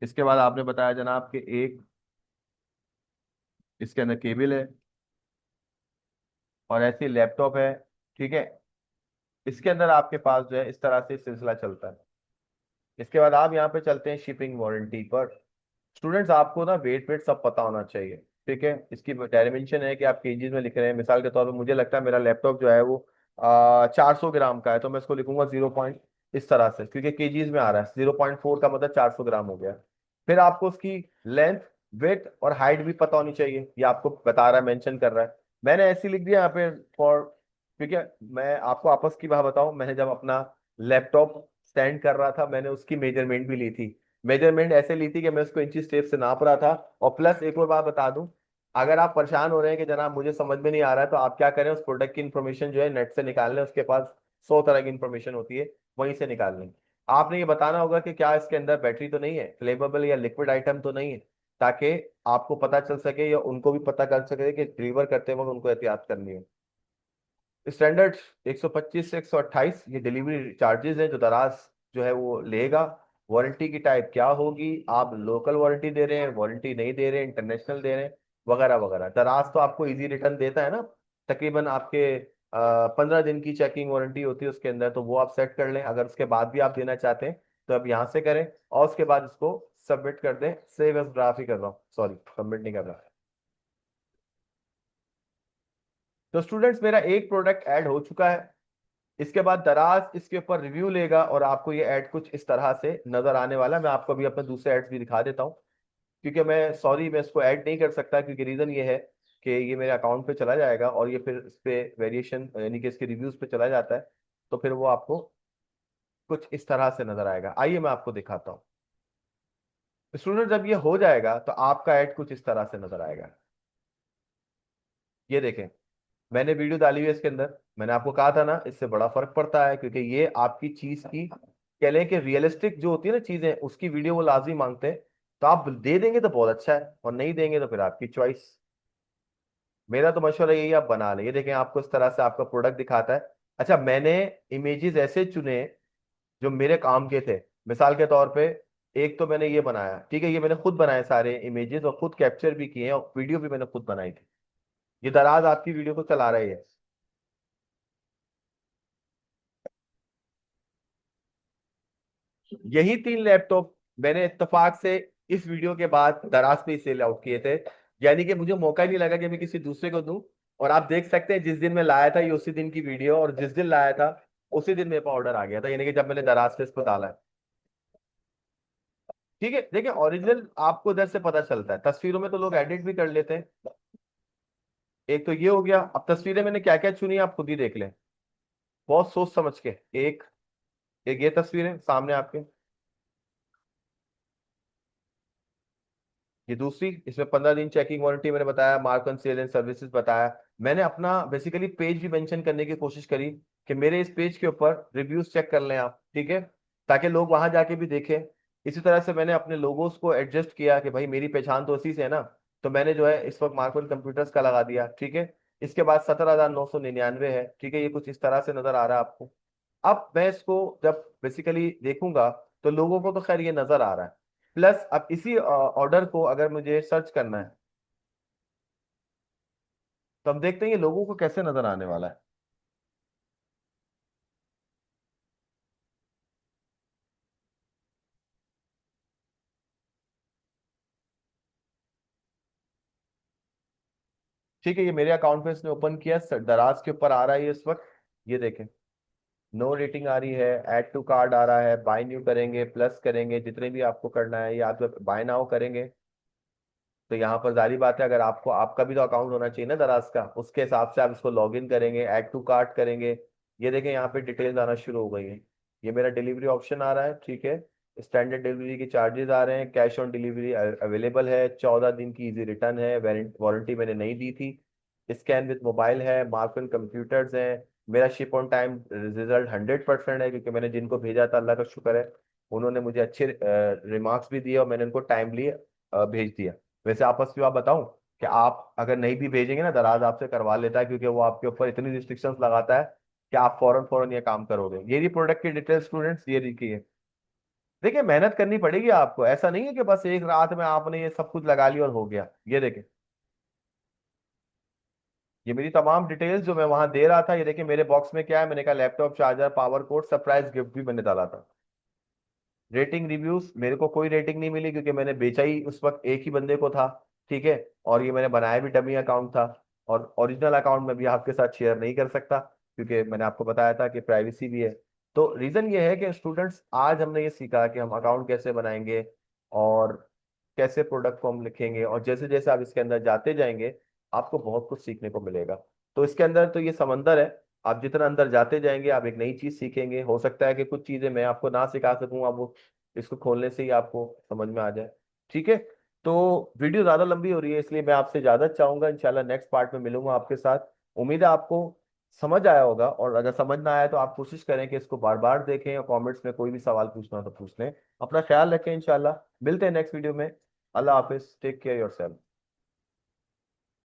इसके बाद आपने बताया जनाब कि एक इसके अंदर केबल है, और ऐसे लैपटॉप है, ठीक है। इसके अंदर आपके पास जो है इस तरह से सिलसिला चलता है। इसके बाद आप यहाँ पे चलते हैं शिपिंग वारंटी पर। स्टूडेंट्स आपको ना वेट वेट सब पता होना चाहिए, ठीक है। इसकी डायमेंशन है कि आप केजीज में लिख रहे हैं। मिसाल के तौर पे मुझे लगता है मेरा लैपटॉप जो है वो 400 ग्राम का है, तो मैं इसको लिखूंगा 0 पॉइंट, इस तरह से, क्योंकि केजीज में आ रहा है। 0.4 का मतलब 400 ग्राम हो गया। फिर आपको उसकी लेंथ, वेथ और हाइट भी पता होनी चाहिए, ये आपको बता रहा है, मेंशन कर रहा है। मैंने ऐसे लिख दिया यहाँ पे फॉर, क्योंकि मैं आपको आपस की बात बताऊं, मैंने जब अपना लैपटॉप स्टैंड कर रहा था, मैंने उसकी मेजरमेंट भी ली थी। मेजरमेंट ऐसे ली थी कि मैं उसको इंची टेप से नाप रहा था। और प्लस एक और बात बता दूं, अगर आप परेशान हो रहे हैं कि जनाब मुझे समझ में नहीं आ रहा है, तो आप क्या करें, उस प्रोडक्ट की इन्फॉर्मेशन जो है नेट से निकाल लें। उसके पास 100 तरह की इन्फॉर्मेशन होती है, वहीं से निकाल लें। आपने ये बताना होगा कि क्या इसके अंदर बैटरी तो नहीं है, फ्लेमेबल या लिक्विड आइटम तो नहीं है, ताकि आपको पता चल सके या उनको भी पता कर सके कि डिलीवर करते वक्त उनको एहतियात करनी है। स्टैंडर्ड 125 से 128 ये डिलीवरी चार्जेस हैं जो दराज जो है वो लेगा। वारंटी की टाइप क्या होगी, आप लोकल वारंटी दे रहे हैं, वारंटी नहीं दे रहे हैं, इंटरनेशनल दे रहे हैं, वगैरह वगैरह। दराज तो आपको इजी रिटर्न देता है ना, तकरीबन आपके 15 दिन की चेकिंग वारंटी होती है उसके अंदर, तो वो आप सेट कर लें। अगर उसके बाद भी आप देना चाहते हैं तो आप यहाँ से करें, और उसके बाद इसको सबमिट कर दें। सेव एज ड्राफ्ट ही कर रहा हूँ, सॉरी सबमिट नहीं कर रहा। तो स्टूडेंट्स मेरा एक प्रोडक्ट ऐड हो चुका है। इसके बाद दराज इसके ऊपर रिव्यू लेगा और आपको ये ऐड कुछ इस तरह से नजर आने वाला है। मैं आपको अभी अपने दूसरे ऐड्स भी दिखा देता हूँ, क्योंकि मैं इसको ऐड नहीं कर सकता, क्योंकि रीजन ये है कि ये मेरे अकाउंट पे चला जाएगा और ये फिर इस पे वेरिएशन यानी कि इसके रिव्यूज पे चला जाता है, तो फिर वो आपको कुछ इस तरह से नजर आएगा। आइए मैं आपको दिखाता हूँ। स्टूडेंट जब ये हो जाएगा तो आपका ऐड कुछ इस तरह से नजर आएगा। ये देखें, मैंने वीडियो डाली हुई है इसके अंदर। मैंने आपको कहा था ना इससे बड़ा फर्क पड़ता है, क्योंकि ये आपकी चीज की, कह लें कि रियलिस्टिक जो होती है ना चीजें, उसकी वीडियो वो लाजमी मांगते हैं। तो आप दे देंगे तो बहुत अच्छा है, और नहीं देंगे तो फिर आपकी चॉइस। मेरा तो मशवरा यही, आप बना लें। ये देखें, आपको इस तरह से आपका प्रोडक्ट दिखाता है। अच्छा, मैंने इमेजेस ऐसे चुने जो मेरे काम के थे। मिसाल के तौर पे, एक तो मैंने ये बनाया, ठीक है, ये मैंने खुद बनाए सारे इमेजेस, और खुद कैप्चर भी किए हैं, और वीडियो भी मैंने खुद बनाई थी। ये दराज आपकी वीडियो को चला रही है। यही 3 लैपटॉप मैंने इत्तेफाक से इस वीडियो के बाद दराज पे सेल आउट किए थे। यानी कि मुझे मौका ही नहीं लगा कि मैं किसी दूसरे को दूं। और आप देख सकते हैं, जिस दिन मैं लाया था ये उसी दिन की वीडियो, और जिस दिन लाया था उसी दिन मेरे पास ऑर्डर आ गया था, यानी कि जब मैंने दराज से इसको डाला है। ठीक है, देखिए ओरिजिनल आपको इधर से पता चलता है, तस्वीरों में तो लोग एडिट भी कर लेते हैं। एक तो ये हो गया। अब तस्वीरें मैंने क्या क्या चुनी आप खुद ही देख लें, बहुत सोच समझ के। एक एक ये तस्वीर है सामने आपके, ये दूसरी, इसमें 15 दिन चेकिंग वारंटी मैंने बताया, mark and sale and services बताया। मैंने अपना बेसिकली पेज भी मेंशन करने की कोशिश करी कि मेरे इस पेज के ऊपर रिव्यूज चेक कर लें आप, ठीक है, ताकि लोग वहां जाके भी देखें। इसी तरह से मैंने अपने लोगोस को एडजस्ट किया कि भाई मेरी पहचान तो इसी से है ना। तो मैंने जो है इस वक्त मार्क कंप्यूटर्स का लगा दिया, ठीक है। इसके बाद 17,999 है, ठीक है, ये कुछ इस तरह से नजर आ रहा है आपको। अब मैं इसको जब बेसिकली देखूंगा, तो लोगों को तो खैर ये नजर आ रहा है। प्लस अब इसी ऑर्डर को अगर मुझे सर्च करना है, तो हम देखते हैं ये लोगों को कैसे नजर आने वाला है। ठीक है, ये मेरे अकाउंट पे इसने ओपन किया, दराज के ऊपर आ रहा है ये इस वक्त। ये देखें, नो रेटिंग आ रही है, ऐड टू कार्ड आ रहा है, बाय न्यू करेंगे, प्लस करेंगे, जितने भी आपको करना है, ये आप जब बाय नाउ करेंगे, तो यहाँ पर जारी बात है, अगर आपको, आपका भी तो अकाउंट होना चाहिए ना दराज का, उसके हिसाब से आप इसको लॉग इन करेंगे, ऐड टू कार्ट करेंगे। ये देखें, यहाँ पे डिटेल्स आना शुरू हो गई है। ये मेरा डिलीवरी ऑप्शन आ रहा है, ठीक है। स्टैंडर्ड डिलीवरी के चार्जेस आ रहे हैं, कैश ऑन डिलीवरी अवेलेबल है, 14 दिन की इजी रिटर्न है, वारंटी मैंने नहीं दी थी। स्कैन विद मोबाइल है, मार्क कंप्यूटर्स हैं। मेरा शिप ऑन टाइम रिजल्ट 100% है, क्योंकि मैंने जिनको भेजा था, अल्लाह का शुक्र है, उन्होंने मुझे अच्छे रिमार्क्स भी दिए, और मैंने उनको टाइमली भेज दिया। वैसे आपस में आप बताऊं कि आप अगर नहीं भी भेजेंगे ना, दराज आपसे करवा लेता है, क्योंकि वो आपके ऊपर इतनी रिस्ट्रिक्शंस लगाता है कि आप फौरन फौरन ये काम करोगे। ये रही प्रोडक्ट की डिटेल स्टूडेंट्स, ये लिखी है। देखिए, मेहनत करनी पड़ेगी आपको, ऐसा नहीं है कि बस एक रात में आपने ये सब कुछ लगा लिया और हो गया। ये देखें, ये मेरी तमाम डिटेल्स जो मैं वहां दे रहा था, ये देखिए मेरे बॉक्स में क्या है, मैंने कहा laptop, charger, power code, surprise gift भी मैंने डाला था। रेटिंग रिव्यूज, मेरे को कोई रेटिंग नहीं मिली, क्योंकि मैंने बेचा ही उस वक्त एक ही बंदे को था, ठीक है। और ये मैंने बनाया भी डमी अकाउंट था, और ओरिजिनल अकाउंट में भी आपके साथ शेयर नहीं कर सकता, क्योंकि मैंने आपको बताया था कि प्राइवेसी भी है। तो रीजन ये है कि स्टूडेंट्स, आज हमने ये सीखा कि हम अकाउंट कैसे बनाएंगे, और कैसे प्रोडक्ट को हम लिखेंगे, और जैसे जैसे आप इसके अंदर जाते जाएंगे, आपको बहुत कुछ सीखने को मिलेगा। तो इसके अंदर तो ये समंदर है, आप जितना अंदर जाते जाएंगे आप एक नई चीज सीखेंगे। हो सकता है कि कुछ चीजें मैं आपको ना सिखा सकूं, आप वो इसको खोलने से ही आपको समझ में आ जाए, ठीक है। तो वीडियो ज्यादा लंबी हो रही है, इसलिए मैं आपसे ज्यादा चाहूंगा, इंशाल्लाह नेक्स्ट पार्ट में मिलूंगा आपके साथ। उम्मीद है आपको समझ आया होगा, और अगर समझ ना आया तो आप कोशिश करें कि इसको बार बार देखें, और कमेंट्स में कोई भी सवाल पूछना हो तो पूछ लें। अपना ख्याल रखें, इंशाल्लाह मिलते हैं नेक्स्ट वीडियो में। अल्लाह हाफिज, टेक केयर योरसेल्फ।